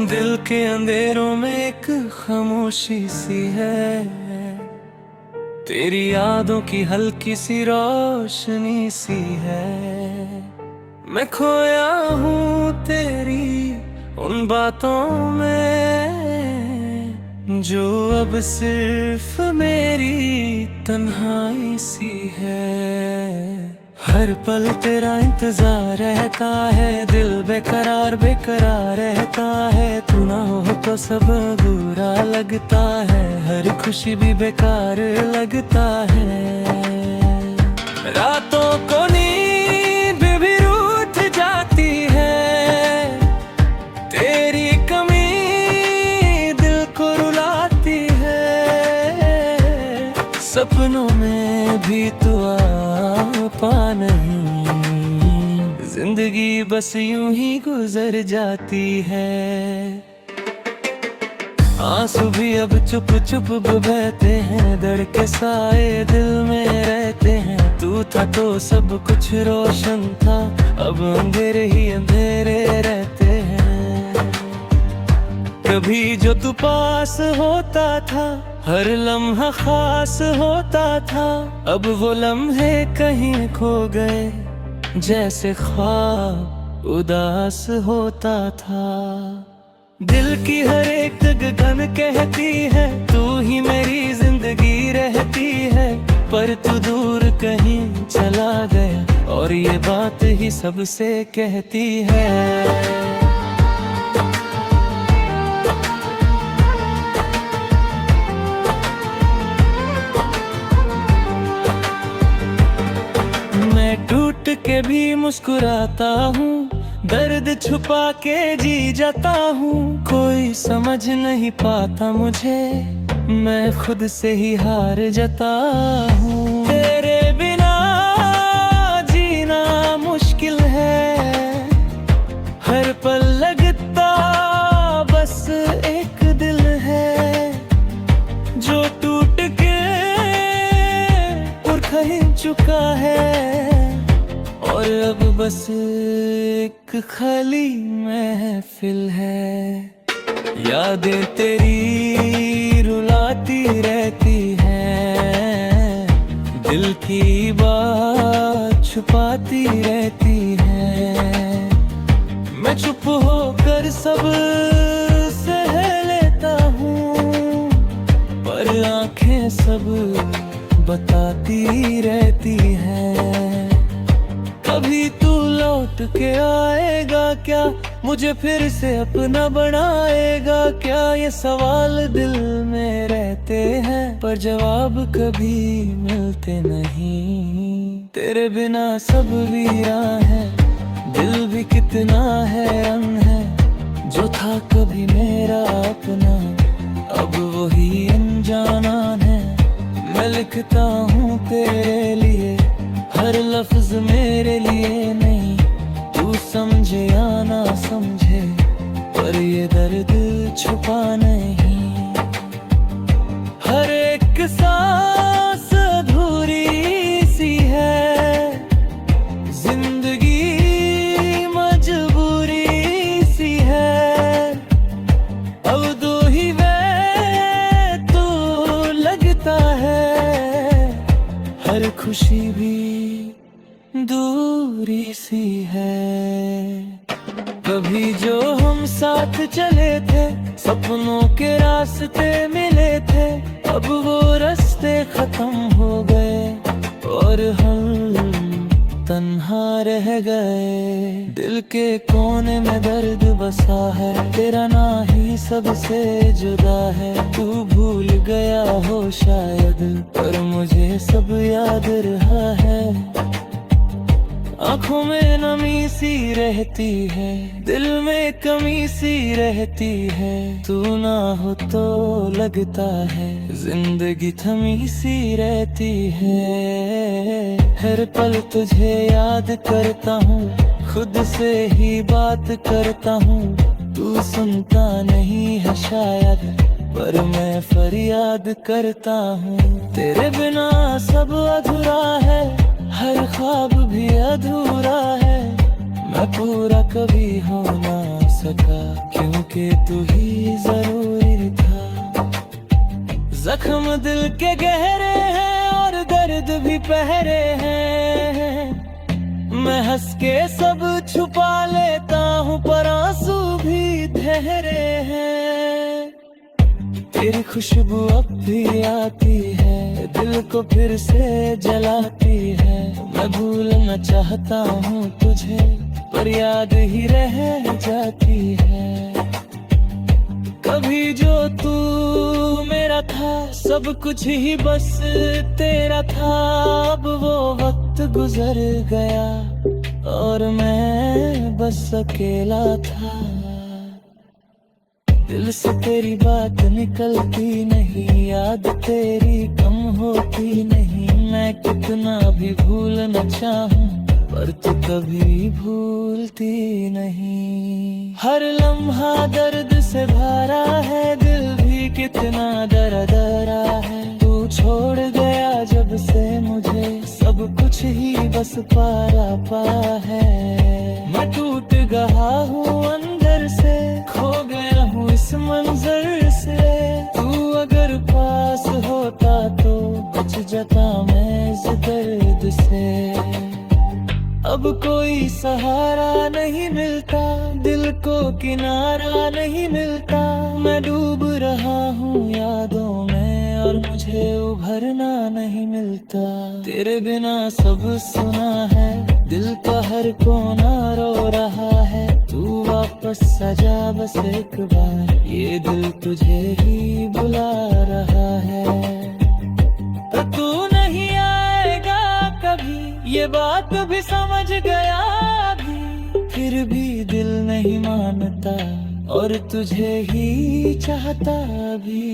दिल के अंधेरों में एक खामोशी सी है, तेरी यादों की हल्की सी रोशनी सी है। मैं खोया हूँ तेरी उन बातों में जो अब सिर्फ मेरी तन्हाई सी है। हर पल तेरा इंतजार रहता है, दिल बेकरार बेकरार रहता है। तू ना हो तो सब बुरा लगता है, हर खुशी भी बेकार लगता है। रातों को नींद भी रूठ जाती है, तेरी कमी दिल को रुलाती है। सपनों में भी तू पा नहीं, जिंदगी बस यूं ही गुजर जाती है। आंसू भी अब चुप चुप बहते हैं, धड़के साए दिल में रहते हैं। तू था तो सब कुछ रोशन था, अब अंधेरे ही अंधेरे रहते हैं। कभी जो तू पास होता था, हर लम्हा खास होता था। अब वो लम्हे कहीं खो गए, जैसे ख्वाब उदास होता था। दिल की हर एक धड़कन कहती है, तू ही मेरी जिंदगी रहती है। पर तू दूर कहीं चला गया, और ये बात ही सबसे कहती है। टूट के भी मुस्कुराता हूँ, दर्द छुपा के जी जाता हूँ। कोई समझ नहीं पाता मुझे, मैं खुद से ही हार जाता हूँ। तेरे बिना जीना मुश्किल है, हर पल लगता बस एक दिल है जो टूट के पुरखा चुका है। और अब बस एक खाली महफिल है। यादें तेरी रुलाती रहती हैं, दिल की बात छुपाती रहती है। मैं चुप होकर सब सह लेता हूँ, पर आंखें सब बताती रहती हैं। कभी तू लौट के आएगा क्या, मुझे फिर से अपना बनाएगा क्या? ये सवाल दिल में रहते हैं, पर जवाब कभी मिलते नहीं। तेरे बिना सब वीरान है, दिल भी कितना हैरान है। जो था कभी मेरा अपना, अब वही अनजाना है। मैं लिखता हूँ तेरे लिए, हर लफ्ज मेरे लिए नहीं। तू समझे या ना समझे, पर ये दर्द छुपा नहीं। हर एक सांस अधूरी सी है, जिंदगी मजबूरी सी है। अब दो ही वे तो लगता है, हर खुशी भी दूरी सी है। कभी जो हम साथ चले थे, सपनों के रास्ते मिले थे। अब वो रास्ते खत्म हो गए, और हम तन्हा रह गए। दिल के कोने में दर्द बसा है, तेरा ना ही सबसे जुदा है। तू भूल गया हो शायद, पर मुझे सब याद रहा है। आँखों में नमी सी रहती है, दिल में कमी सी रहती है। तू ना हो तो लगता है जिंदगी थमी सी रहती है। हर पल तुझे याद करता हूँ, खुद से ही बात करता हूँ। तू सुनता नहीं है शायद, पर मैं फरियाद करता हूँ। तेरे बिना सब अधूरा है, हर ख्वाब भी अधूरा है। मैं पूरा कभी हो ना सका, क्योंकि तू ही जरूरी था। जख्म दिल के गहरे हैं और दर्द भी पहरे हैं। मैं हंस के सब छुपा लेता हूँ पर आंसू भी ठहरे हैं। तेरी खुशबू अब भी आती है, दिल को फिर से जलाती है। मैं भूलना चाहता हूँ तुझे पर याद ही रह जाती है। कभी जो तू मेरा था, सब कुछ ही बस तेरा था। अब वो वक्त गुजर गया और मैं बस अकेला था। दिल से तेरी बात निकलती नहीं, याद तेरी कम होती नहीं। मैं कितना भी भूलना चाहूं पर तू कभी भूलती नहीं। हर लम्हा दर्द से भरा है, दिल भी कितना दरा है। तू छोड़ गया जब से मुझे, सब कुछ ही बस पारा है। मैं टूट गया हूँ अंदर से, खो गया हूँ इस मंजर से। तू अगर पास होता तो बच जाता मैं इस दर्द से। अब कोई सहारा नहीं मिलता, दिल को किनारा नहीं मिलता। मैं डूब रहा हूँ यादों में और मुझे उभरना नहीं मिलता। तेरे बिना सब सुना है, दिल का हर कोना रो रहा है। तू वापस सजा बस एक बार, ये दिल तुझे ही बुला रहा है। तो तू नहीं आएगा कभी, ये बात भी समझ गया अभी। फिर भी दिल नहीं मानता और तुझे ही चाहता भी।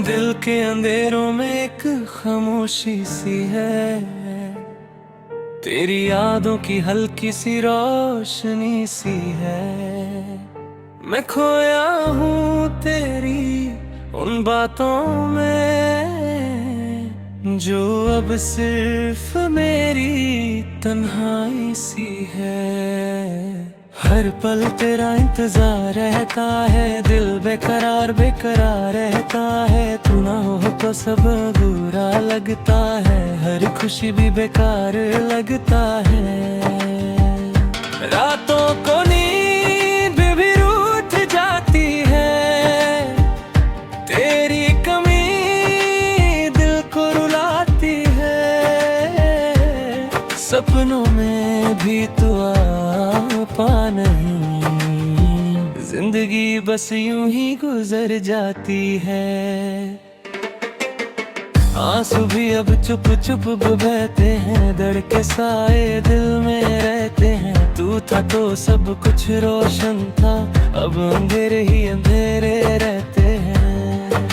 दिल के अंधेरों में एक खामोशी सी है, तेरी यादों की हल्की सी रोशनी सी है। मैं खोया हूँ तेरी उन बातों में, जो अब सिर्फ मेरी तन्हाई सी है। हर पल तेरा इंतजार रहता है, दिल बेकरार बेकरार रहता है। तू ना हो तो सब बुरा लगता है, हर खुशी भी बेकार लगता है। रातों को नींद भी रूठ जाती है, तेरी कमी दिल को रुलाती है। सपनों में भी तू पा नहीं, जिंदगी बस यूं ही गुजर जाती है। आंसू भी अब चुप चुप बहते हैं, दर्द के साए दिल में रहते हैं। तू था तो सब कुछ रोशन था, अब अंधेरे ही अंधेरे रहते हैं।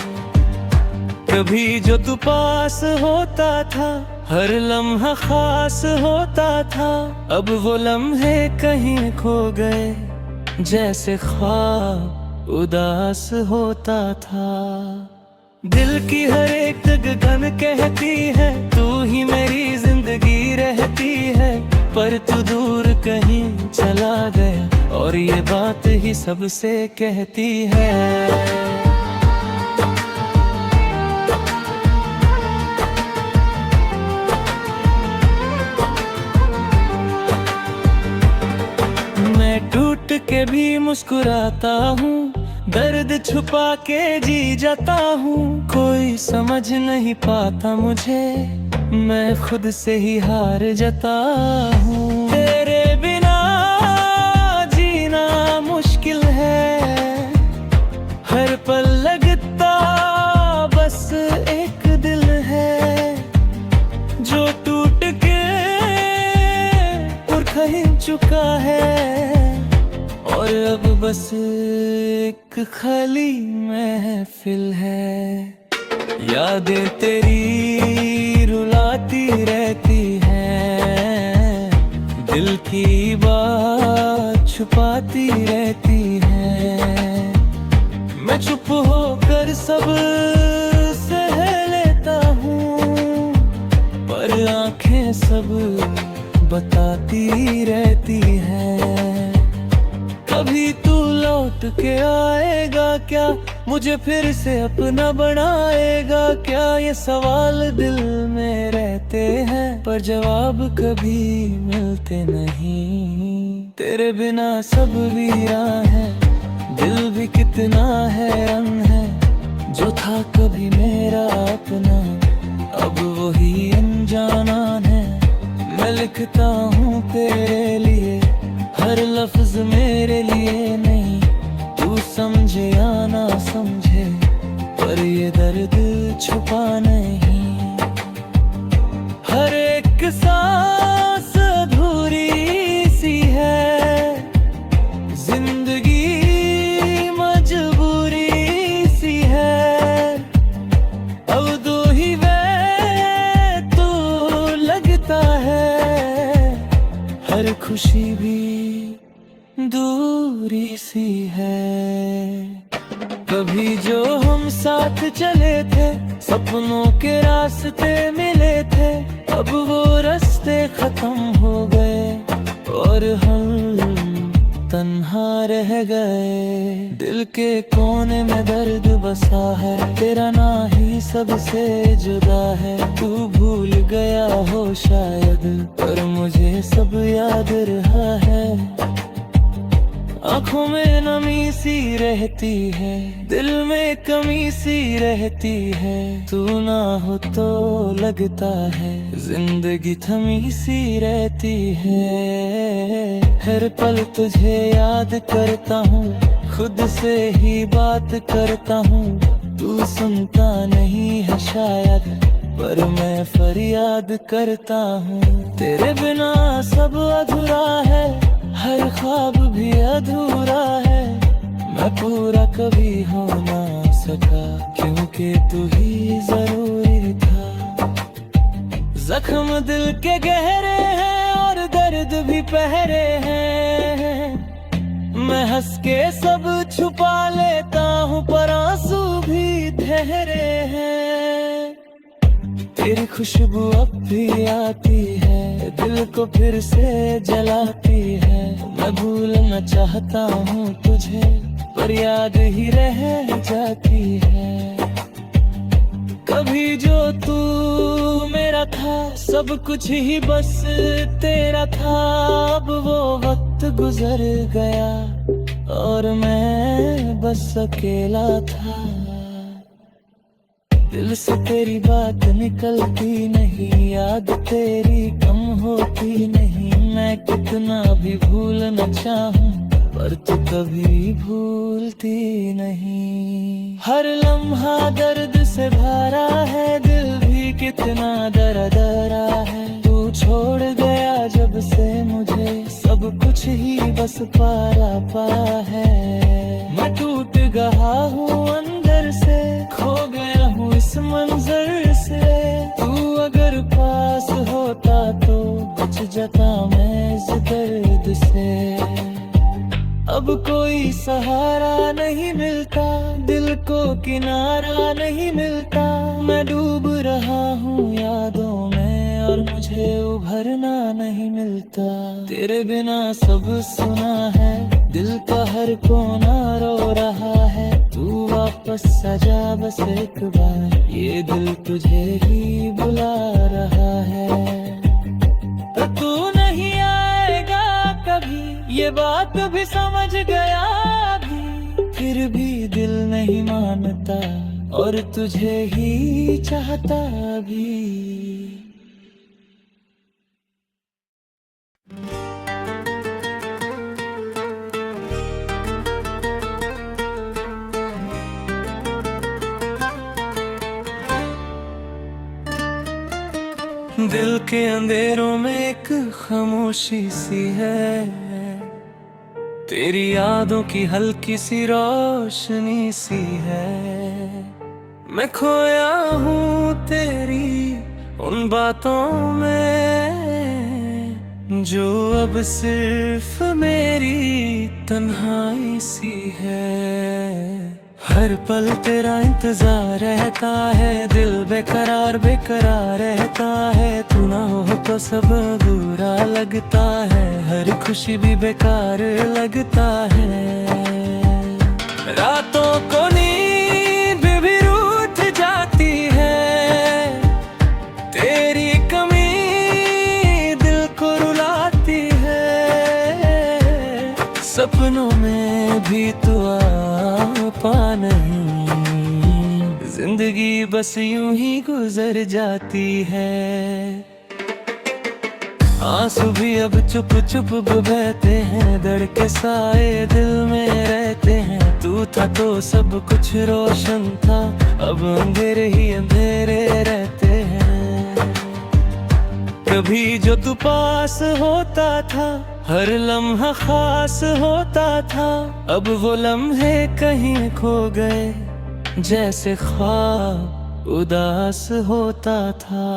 कभी जो तू पास होता था, हर लम्हा खास होता था। अब वो लम्हे कहीं खो गए, जैसे ख्वाब उदास होता था। दिल की हर एक धड़कन कहती है, तू ही मेरी जिंदगी रहती है। पर तू दूर कहीं चला गया और ये बात ही सबसे कहती है। टूट के भी मुस्कुराता हूँ, दर्द छुपा के जी जाता हूँ। कोई समझ नहीं पाता मुझे, मैं खुद से ही हार जाता हूँ। तेरे बिना जीना मुश्किल है, हर पल लगता बस एक दिल है। जो टूट के और कहीं चुका है और अब बस एक खाली महफिल है। यादें तेरी रुलाती रहती हैं, दिल की बात छुपाती रहती है। मैं चुप होकर सब सह लेता हूँ, पर आंखें सब बताती रहती हैं। कभी तू लौट के आएगा क्या, मुझे फिर से अपना बनाएगा क्या, ये सवाल दिल में रहते हैं, पर जवाब कभी मिलते नहीं। तेरे बिना सब वीरान है, दिल भी कितना हैरान है। जो था कभी मेरा अपना, अब वही अनजाना है। मैं लिखता हूँ तेरे लिए, हर लफ्ज मेरे लिए नहीं। तू समझे या ना समझे, पर ये दर्द छुपा नहीं। हर एक सांस अधूरी सी है, जिंदगी मजबूरी सी है। अब दो ही वे तो लगता है, हर खुशी भी दूरी सी है। कभी जो हम साथ चले थे, सपनों के रास्ते मिले थे, अब वो रास्ते खत्म हो गए और हम तन्हा रह गए। दिल के कोने में दर्द बसा है, तेरा ना ही सबसे जुदा है। तू भूल गया हो शायद, पर मुझे सब याद रहा है। आँखों में नमी सी रहती है, दिल में कमी सी रहती है। तू ना हो तो लगता है जिंदगी थमी सी रहती है। हर पल तुझे याद करता हूँ, खुद से ही बात करता हूँ। तू सुनता नहीं है शायद, पर मैं फरियाद करता हूँ। तेरे बिना सब अधूरा है, हर ख्वाब भी अधूरा है। मैं पूरा कभी हो ना सका, क्योंकि तू ही जरूरी था। जख्म दिल के गहरे हैं और दर्द भी पहरे हैं। मैं हंस के सब छुपा लेता हूँ, पर आंसू भी ठहरे हैं। तेरी खुशबू अब भी आती है, दिल को फिर से जलाती है। मैं भूलना चाहता हूँ तुझे, पर याद ही रह जाती है। कभी जो तू मेरा था, सब कुछ ही बस तेरा था। अब वो वक्त गुजर गया और मैं बस अकेला था। दिल से तेरी बात निकलती नहीं, याद तेरी कम होती नहीं। मैं कितना भी भूलना चाहूं, पर तू कभी भूलती नहीं। हर लम्हा दर्द से भरा है, दिल भी कितना दरा है। तू छोड़ गया जब से मुझे, सब कुछ ही बस पारा है। मैं टूट गया हूँ अंदर से, खो गया हूँ इस मंजर से। तू अगर पास होता तो बच जाता मैं इस दर्द से। अब कोई सहारा नहीं मिलता, दिल को किनारा नहीं मिलता। मैं डूब रहा हूँ यादों में और मुझे उभरना नहीं मिलता। तेरे बिना सब सुना है, दिल का हर कोना रो रहा है। तू वापस सजा बस एक बार, ये दिल तुझे ही बुला रहा है। पर तू नहीं आएगा कभी, ये बात भी समझ गया भी। फिर भी दिल नहीं मानता और तुझे ही चाहता भी। दिल के अंधेरों में एक खामोशी सी है, तेरी यादों की हल्की सी रोशनी सी है। मैं खोया हूँ तेरी उन बातों में, जो अब सिर्फ मेरी तन्हाई सी है। हर पल तेरा इंतजार रहता है, दिल बेकरार बेकरार रहता है। तू ना हो तो सब बुरा लगता है, हर खुशी भी बेकार लगता है। रातों को नींद भी रूठ जाती है, तेरी कमी दिल को रुलाती है। सपनों में भी तू पा नहीं, जिंदगी बस यूं ही गुजर जाती है। आंसू भी अब चुप चुप बहते हैं, दर के साए दिल में रहते हैं। तू था तो सब कुछ रोशन था, अब अंधेरे ही अंधेरे रहते हैं। कभी जो तू पास होता था, हर लम्हा खास होता था। अब वो लम्हे कहीं खो गए, जैसे ख्वाब उदास होता था।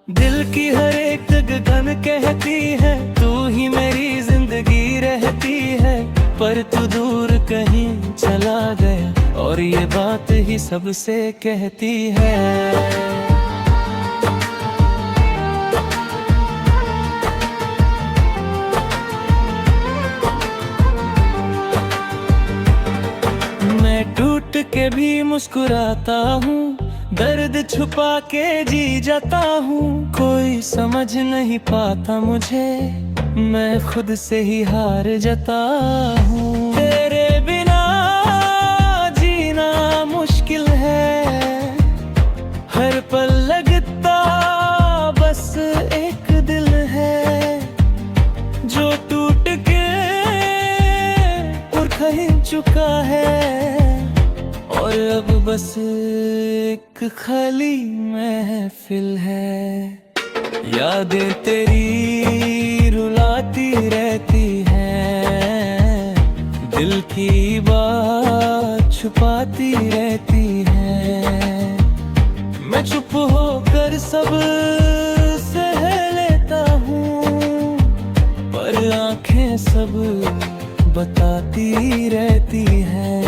दिल की हर एक धड़कन कहती है, तू ही मेरी जिंदगी रहती है। पर तू दूर कहीं चला गया, और ये बात ही सबसे कहती है। टूट के भी मुस्कुराता हूँ, दर्द छुपा के जी जाता हूँ। कोई समझ नहीं पाता मुझे, मैं खुद से ही हार जाता हूँ। तेरे बिना जीना मुश्किल है, हर पल लगता बस एक दिल है। जो टूट के और कहीं चुका है, और अब बस एक खाली महफिल है। यादें तेरी रुलाती रहती हैं, दिल की बात छुपाती रहती है। मैं चुप होकर सब सह लेता हूँ, पर आंखें सब बताती रहती हैं।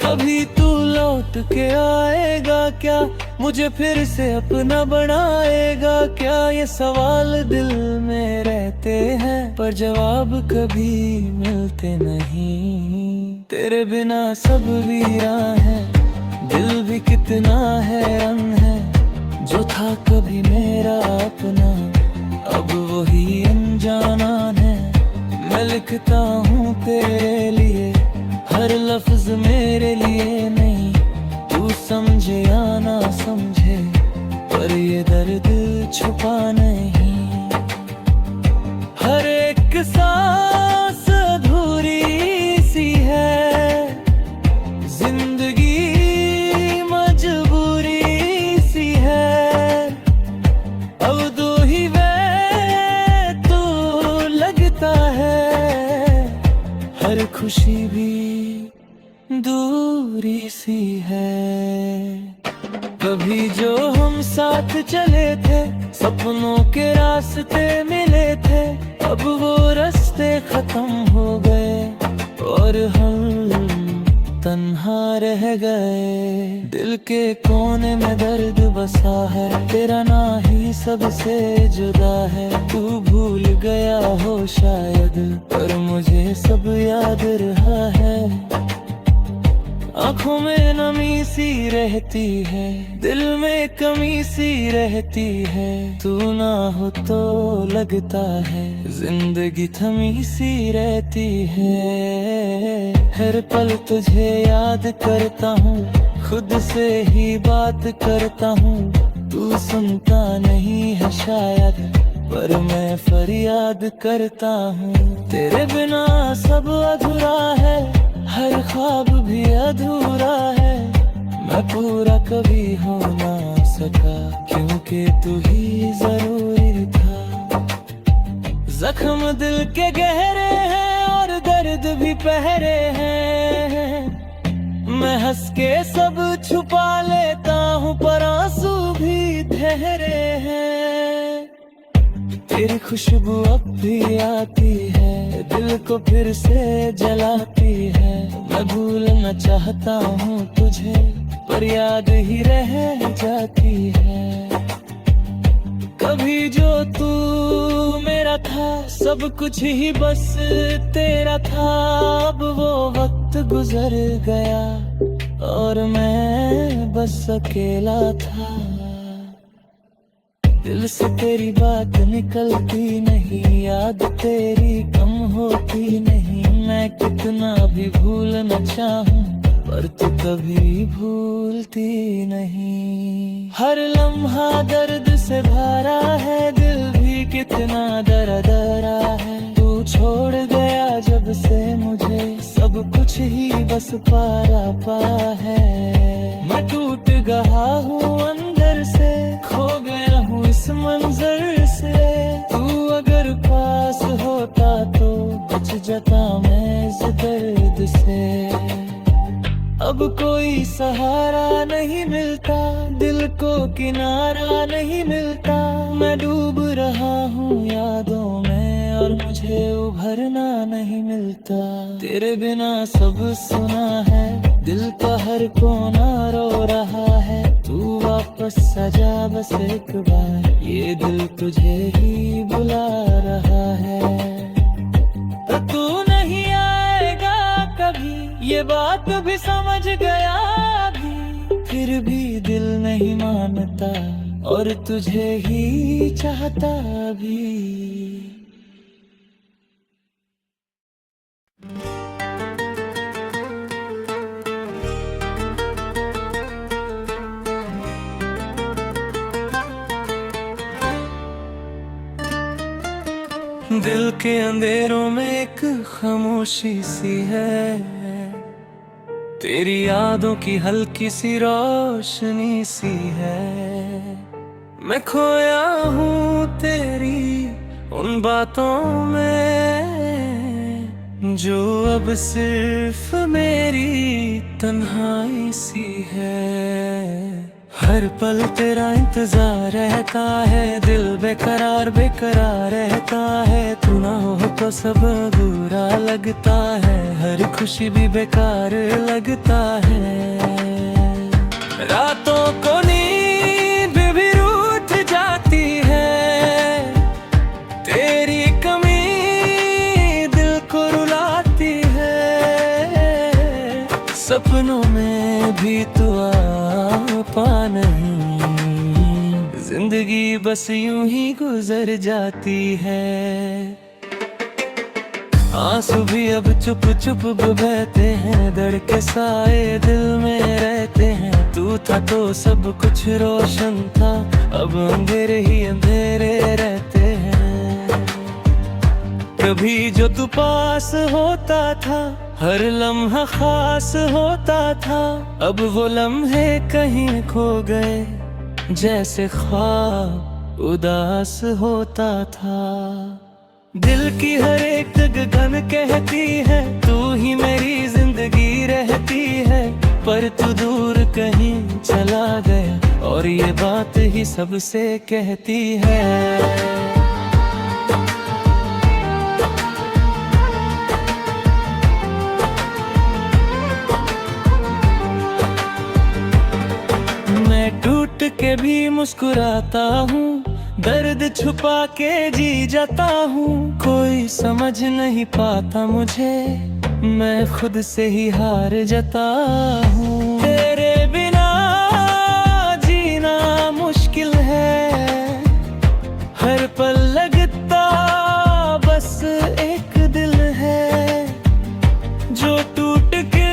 कभी तू लौट के आएगा क्या, मुझे फिर से अपना बनाएगा क्या? ये सवाल दिल में रहते हैं, पर जवाब कभी मिलते नहीं। तेरे बिना सब वीरा है, दिल भी कितना हैरान है। जो था कभी मेरा अपना, अब वही अनजाना है। मैं लिखता हूँ तेरे लिए, हर लफ्ज मेरे लिए नहीं। तू समझे या ना समझे, पर ये दर्द छुपा नहीं। हर एक सांस अधूरी सी है, जिंदगी मजबूरी सी है। अब दो ही वे तो लगता है, हर खुशी भी दूरी सी है। कभी जो हम साथ चले थे, सपनों के रास्ते मिले थे। अब वो रास्ते खत्म हो गए, और हम तन्हा रह गए। दिल के कोने में दर्द बसा है, तेरा ना ही सबसे जुदा है। तू भूल गया हो शायद, पर मुझे सब याद रहा है। आँखों में नमी सी रहती है, दिल में कमी सी रहती है। तू ना हो तो लगता है, जिंदगी थमी सी रहती है। हर पल तुझे याद करता हूँ, खुद से ही बात करता हूँ। तू सुनता नहीं है शायद, पर मैं फरियाद करता हूँ। तेरे बिना सब अधूरा है, हर ख्वाब भी अधूरा है। मैं पूरा कभी हो ना सका, क्योंकि तू ही जरूरी था। जख्म दिल के गहरे हैं, और दर्द भी पहरे हैं। मैं हंस के सब छुपा लेता हूँ, पर आंसू भी ठहरे हैं। तेरी खुशबू अब भी आती है, दिल को फिर से जलाती है। मैं भूलना चाहता हूँ तुझे, पर याद ही रह जाती है। कभी जो तू मेरा था, सब कुछ ही बस तेरा था। अब वो वक्त गुजर गया और मैं बस अकेला था। दिल से तेरी बात निकलती नहीं, याद तेरी कम होती नहीं। मैं कितना भी भूलना चाहूं, पर तू कभी भूलती नहीं। हर लम्हा दर्द से भरा है, दिल भी कितना दरा है। तू छोड़ गया जब से मुझे, सब कुछ ही बस पारा पा है। मैं टूट गया हूँ अंदर से, खो गया हूँ इस मंजर से। तू अगर पास होता तो बच जाता मैं इस दर्द से। अब कोई सहारा नहीं मिलता, दिल को किनारा नहीं मिलता। मैं डूब रहा हूँ यादों में और मुझे उभरना नहीं मिलता। तेरे बिना सब सुना है, दिल का हर कोना रो रहा है। तू वापस सजा बस एक बार, ये दिल तुझे ही बुला रहा है। तो तू नहीं आएगा कभी, ये बात भी समझ गया अभी। फिर भी दिल नहीं मानता और तुझे ही चाहता भी। दिल के अंधेरों में एक खामोशी सी है, तेरी यादों की हल्की सी रोशनी सी है। मैं खोया हूँ तेरी उन बातों में, जो अब सिर्फ मेरी तन्हाई सी है। हर पल तेरा इंतजार रहता है, दिल बेकरार बेकरार रहता है। तू ना हो तो सब अधूरा लगता है, हर खुशी भी बेकार लगता है। रातों को नींद भी रूठ जाती है, तेरी कमी दिल को रुलाती है। सपनों में भी तू पा नहीं, जिंदगी बस यूं ही गुजर जाती है। आंसू भी अब चुप चुप बहते हैं, धड़के साए दिल में रहते हैं। तू था तो सब कुछ रोशन था, अब अंधेरे ही अंधेरे रहते हैं। कभी जो तू पास होता था, हर लम्हा खास होता था। अब वो लम्हे कहीं खो गए, जैसे ख्वाब उदास होता था। दिल की हर एक धड़कन कहती है, तू ही मेरी जिंदगी रहती है। पर तू दूर कहीं चला गया, और ये बात ही सबसे कहती है। टूट के भी मुस्कुराता हूँ, दर्द छुपा के जी जाता हूँ। कोई समझ नहीं पाता मुझे, मैं खुद से ही हार जाता हूँ। तेरे बिना जीना मुश्किल है, हर पल लगता बस एक दिल है, जो टूट के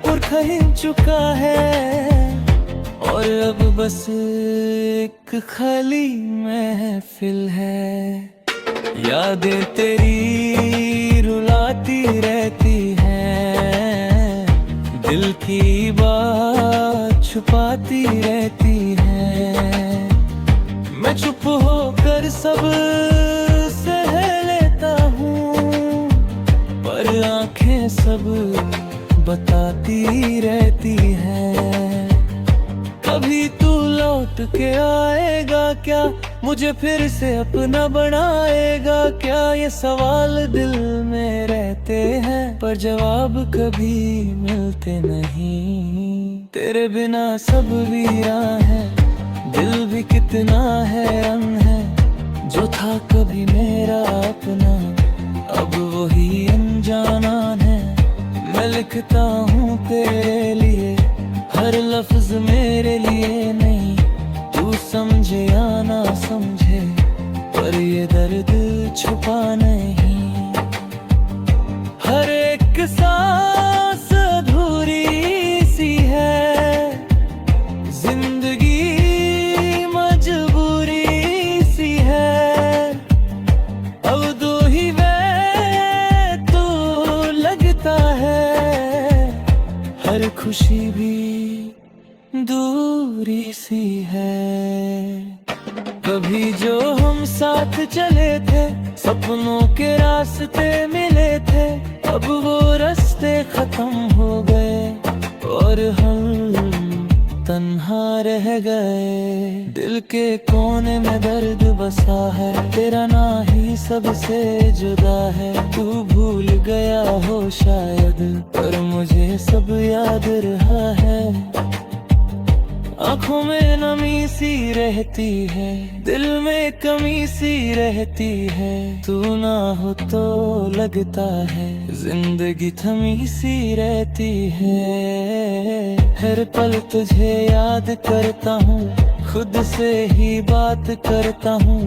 और कहीं चुका है। और अब बस एक खाली महफिल है, यादें तेरी रुलाती रहती हैं, दिल की बात छुपाती रहती है। मैं चुप होकर सब सह लेता हूँ, पर आंखें सब बताती रहती हैं। कभी तू लौट लौट के आएगा क्या, मुझे फिर से अपना बनाएगा क्या, ये सवाल दिल में रहते हैं पर जवाब कभी मिलते नहीं। तेरे बिना सब वीरान है, दिल भी कितना हैरान है, जो था कभी मेरा अपना अब वही अनजाना है। मैं लिखता हूँ तेरे लिए, हर लफ्ज मेरे लिए नहीं, तू समझे या ना समझे पर ये दर्द छुपा नहीं। हर एक सांस अधूरी सी है, जिंदगी मजबूरी सी है, अब दो ही वे तो लगता है, हर खुशी भी दूरी सी है। कभी जो हम साथ चले थे, सपनों के रास्ते मिले थे, अब वो रास्ते खत्म हो गए और हम तन्हा रह गए। दिल के कोने में दर्द बसा है, तेरा ना ही सबसे जुदा है। तू भूल गया हो शायद, पर मुझे सब याद रहा है। आँखों में नमी सी रहती है, दिल में कमी सी रहती है, तू ना हो तो लगता है जिंदगी थमी सी रहती है। हर पल तुझे याद करता हूँ, खुद से ही बात करता हूँ,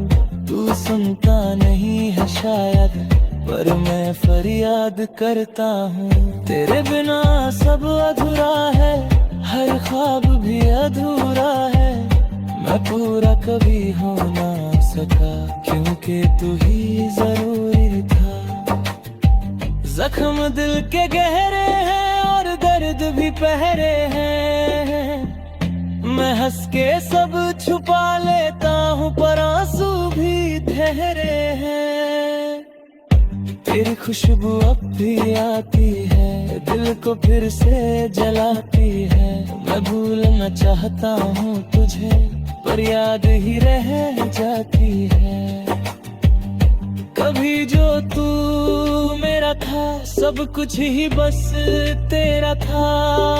तू सुनता नहीं है शायद पर मैं फरियाद करता हूँ। तेरे बिना सब अधूरा है, हर ख्वाब भी अधूरा है, मैं पूरा कभी हो ना सका क्योंकि तू ही जरूरी था। जख्म दिल के गहरे हैं और दर्द भी पहरे हैं, मैं हंस के सब छुपा लेता हूँ पर आंसू भी ठहरे हैं। तेरी खुशबू अब भी आती है, दिल को फिर से जलाती है। मैं भूलना चाहता हूँ तुझे पर याद ही रह जाती है। कभी जो तू मेरा था, सब कुछ ही बस तेरा था,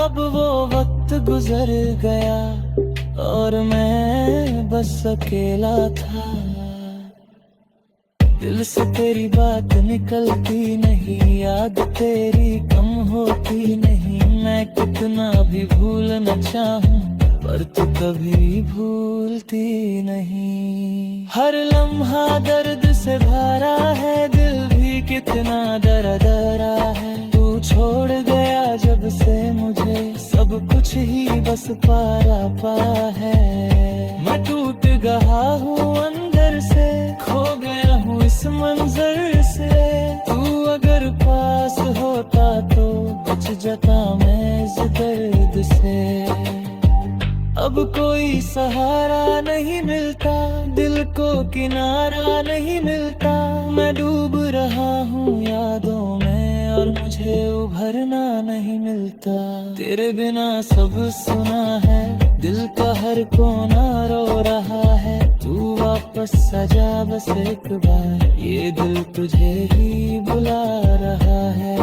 अब वो वक्त गुजर गया और मैं बस अकेला था। दिल से तेरी बात निकलती नहीं, याद तेरी कम होती नहीं, मैं कितना भी भूलना चाहूं पर तू कभी भूलती नहीं। हर लम्हा दर्द से भरा है, दिल भी कितना दरा है, तू छोड़ गया जब से मुझे सब कुछ ही बस पारा पा है। मैं टूट गया हूँ अंदर से, खो गया हूँ इस मंजर से, तू अगर पास होता तो बच जाता मैं इस दर्द से। अब कोई सहारा नहीं मिलता, दिल को किनारा नहीं मिलता, मैं डूब रहा हूँ यादों में और मुझे उभरना नहीं मिलता। तेरे बिना सब सुना है, दिल का हर कोना रो रहा है, तू वापस सजा बस एक बार, ये दिल तुझे ही बुला रहा है।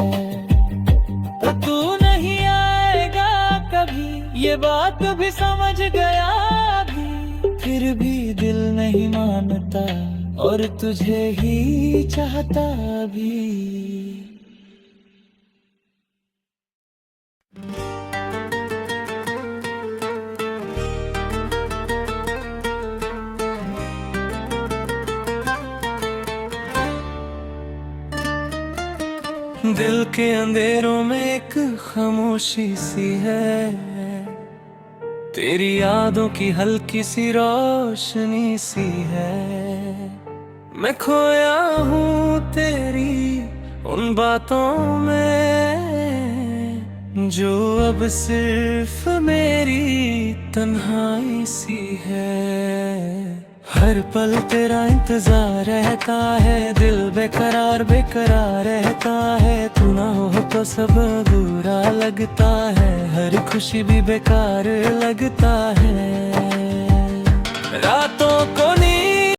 तो तू नहीं आएगा कभी, ये बात भी समझ गया अभी, फिर भी दिल नहीं मानता और तुझे ही चाहता भी। दिल के अंधेरों में एक खामोशी सी है, तेरी यादों की हल्की सी रोशनी सी है। मैं खोया हूँ तेरी उन बातों में जो अब सिर्फ मेरी तन्हाई सी है। हर पल तेरा इंतजार रहता है, दिल बेकरार बेकरार रहता है, तू ना हो तो सब अधूरा लगता है, हर खुशी भी बेकार लगता है।